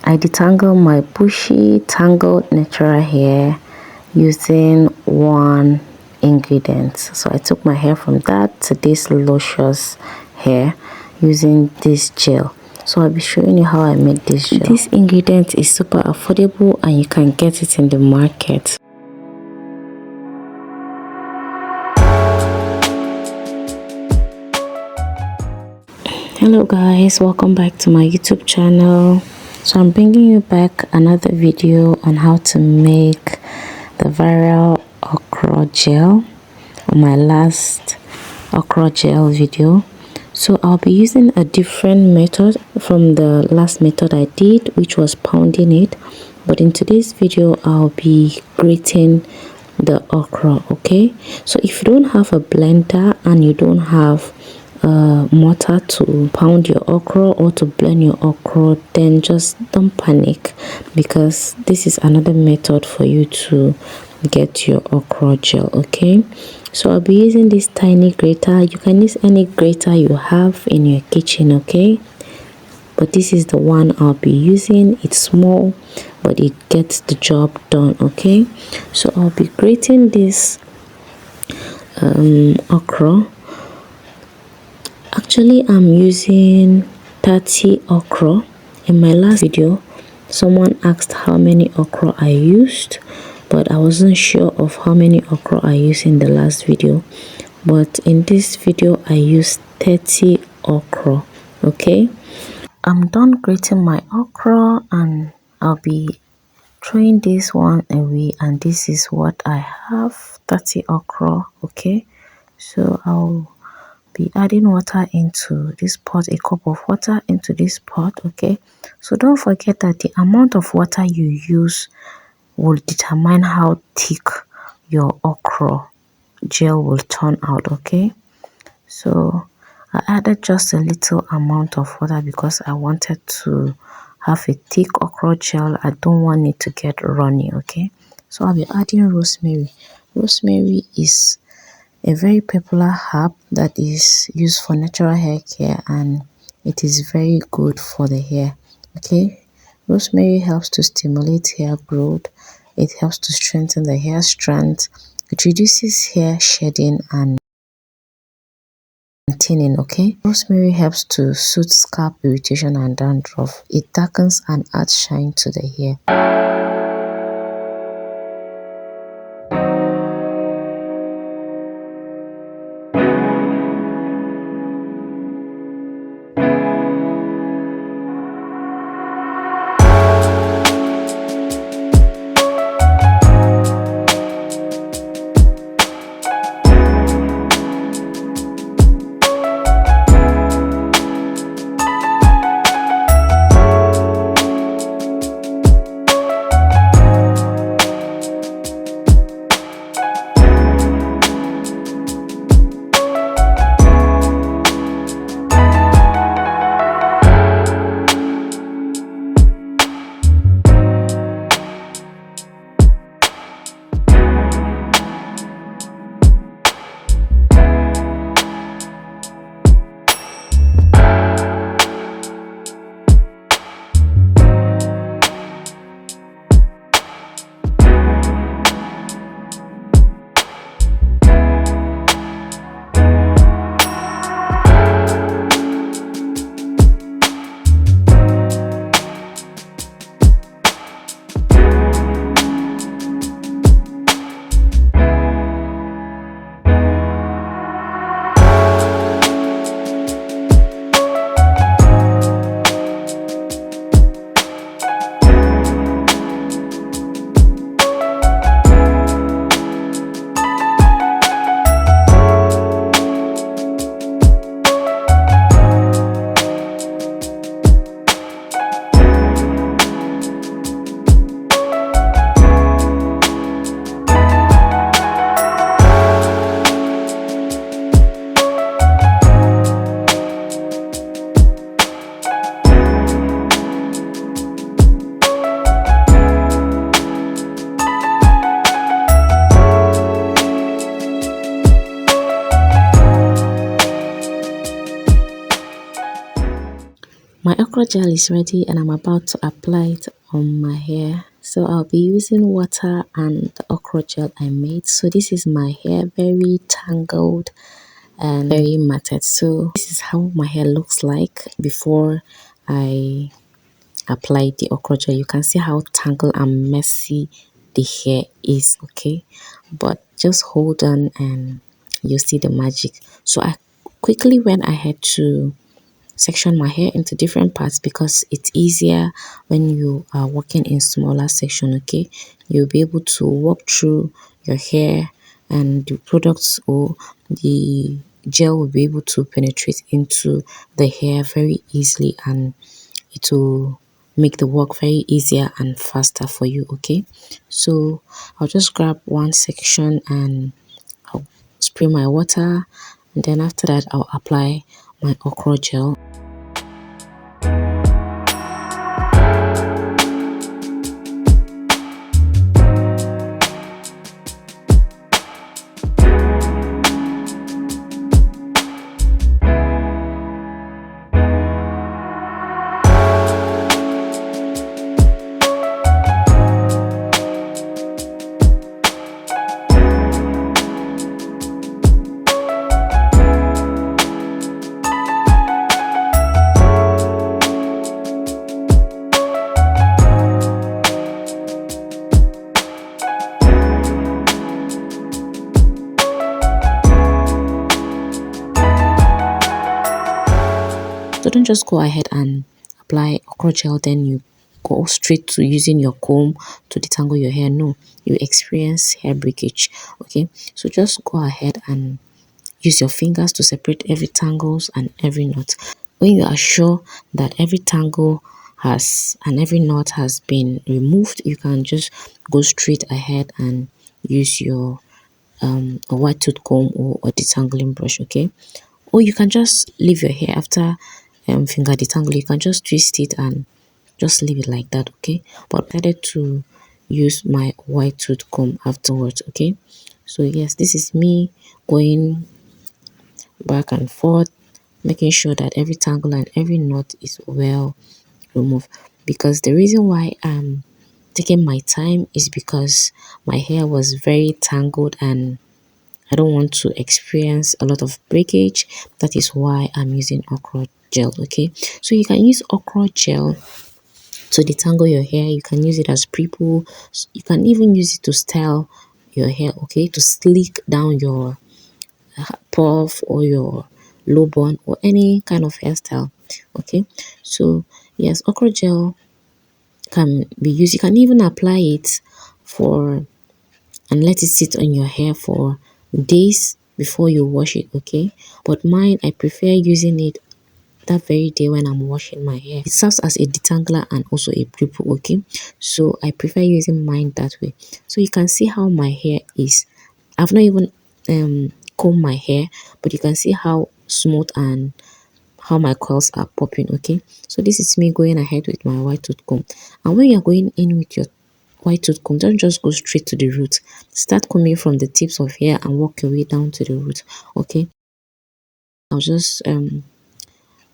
I detangle my bushy tangled natural hair using one ingredient. So I took my hair from that to this luscious hair using this gel. So I'll be showing you how I made this gel. This ingredient is super affordable and you can get it in the market. Hello guys, welcome back to my YouTube channel. So I'm bringing you back another video on how to make the viral okra gel on my last okra gel video. So I'll be using a different method from the last method I did, which was pounding it, but in today's video I'll be grating the okra. Okay, so if you don't have a blender and you don't have a mortar to pound your okra or to blend your okra, then just don't panic, because this is another method for you to get your okra gel. Okay, so I'll be using this tiny grater. You can use any grater you have in your kitchen, okay, but this is the one I'll be using. It's small but it gets the job done. Okay, so I'll be grating this okra. Actually, I'm using 30 okra. In my last video, someone asked how many okra I used, but I wasn't sure of how many okra I used in the last video. But in this video, I used 30 okra. Okay, I'm done grating my okra and I'll be throwing this one away, and this is what I have, 30 okra. Okay, so I'll be adding water into this pot, a cup of water into this pot. Okay, so don't forget that the amount of water you use will determine how thick your okra gel will turn out. Okay, so I added just a little amount of water because I wanted to have a thick okra gel. I don't want it to get runny. Okay, so I'll be adding rosemary. Rosemary is a very popular herb that is used for natural hair care, and it is very good for the hair. Okay, rosemary helps to stimulate hair growth. It helps to strengthen the hair strength. It reduces hair shedding and thinning. Okay, rosemary helps to soothe scalp irritation and dandruff. It darkens and adds shine to the hair. okra gel is ready and I'm about to apply it on my hair. So I'll be using water and the okra gel I made. So this is my hair, very tangled and very matted. So this is how my hair looks like before I apply the okra gel. You can see how tangled and messy the hair is, okay? But just hold on and you'll see the magic. So I quickly went ahead to section my hair into different parts because it's easier when you are working in smaller section, okay? You'll be able to walk through your hair and the products or the gel will be able to penetrate into the hair very easily and it will make the work very easier and faster for you, okay? So I'll just grab one section and I'll spray my water and then after that I'll apply my okra gel. So don't just go ahead and apply okra gel, then you go straight to using your comb to detangle your hair. No, you experience hair breakage. Okay, so just go ahead and use your fingers to separate every tangles and every knot. When you are sure that every tangle has and every knot has been removed, you can just go straight ahead and use your a white tooth comb or a detangling brush, okay? Or you can just leave your hair after finger detangle. You can just twist it and just leave it like that, okay? But I decided to use my white tooth comb afterwards, okay? So yes, this is me going back and forth, making sure that every tangle and every knot is well removed. Because the reason why I'm taking my time is because my hair was very tangled and I don't want to experience a lot of breakage. That is why I'm using okra gel, okay? So you can use okra gel to detangle your hair. You can use it as pre-poo. You can even use it to style your hair, okay? To sleek down your puff or your low bun or any kind of hairstyle, okay? So yes, okra gel can be used. You can even apply it for and let it sit on your hair for days before you wash it, okay? But mine, I prefer using it that very day when I'm washing my hair. It serves as a detangler and also a pre-poo, okay? So I prefer using mine that way. So you can see how my hair is. I've not even combed my hair, but you can see how smooth and how my curls are popping, okay? So this is me going ahead with my white tooth comb. And when you're going in with your white tooth comb, don't just go straight to the root. Start combing from the tips of hair and work your way down to the root, okay? I'll just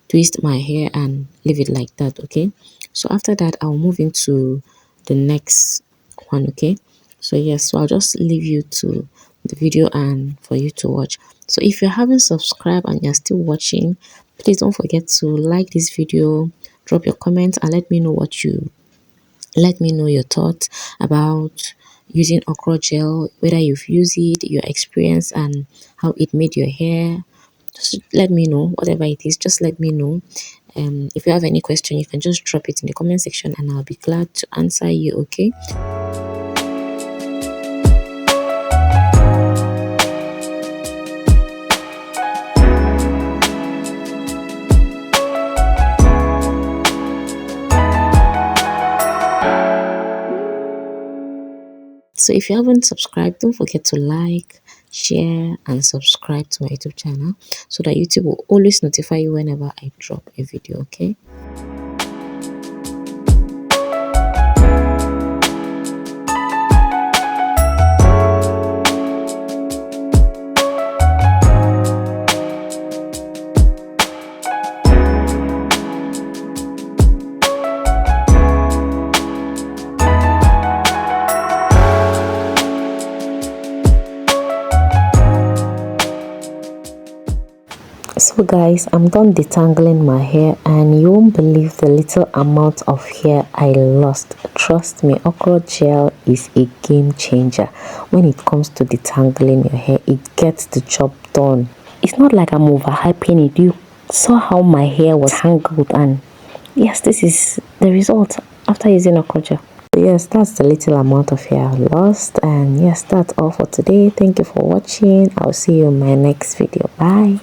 twist my hair and leave it like that, okay? So after that, I'll move into the next one, okay? So yes, so I'll just leave you to the video and for you to watch. So if you haven't subscribed and you're still watching, please don't forget to like this video, drop your comments and let me know your thoughts about using okra gel, whether you've used it, your experience and how it made your hair. Just let me know, whatever it is, just let me know. If you have any question, you can just drop it in the comment section and I'll be glad to answer you, okay? So if you haven't subscribed, don't forget to like, share and subscribe to my YouTube channel so that YouTube will always notify you whenever I drop a video, okay? So guys, I'm done detangling my hair, and you won't believe the little amount of hair I lost. Trust me, Okra Gel is a game changer. When it comes to detangling your hair, it gets the job done. It's not like I'm overhyping it. You saw how my hair was tangled, and yes, this is the result after using Okra Gel. So yes, that's the little amount of hair I lost, and yes, that's all for today. Thank you for watching. I'll see you in my next video. Bye.